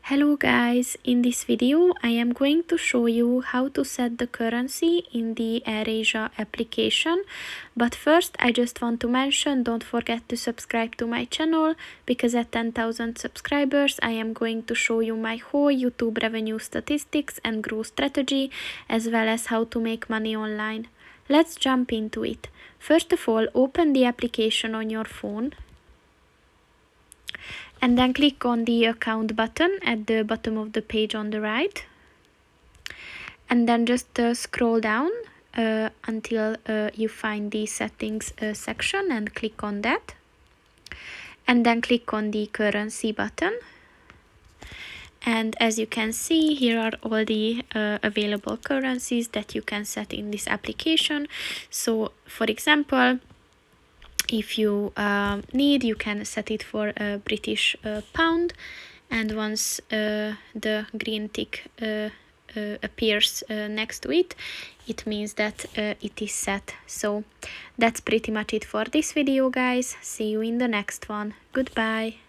Hello guys, in this video I am going to show you how to set the currency in the AirAsia application. But first I just want to mention, don't forget to subscribe to my channel, because at 10,000 subscribers I am going to show you my whole YouTube revenue statistics and growth strategy, as well as how to make money online. Let's jump into it. First of all, open the application on your phone. And then click on the account button at the bottom of the page on the right. And then just scroll down until you find the settings section and click on that. And then click on the currency button. And as you can see, here are all the available currencies that you can set in this application. So for example, if you need, you can set it for a British pound, and once the green tick appears next to it, it means that it is set. So that's pretty much it for this video, guys. See you in the next one. Goodbye.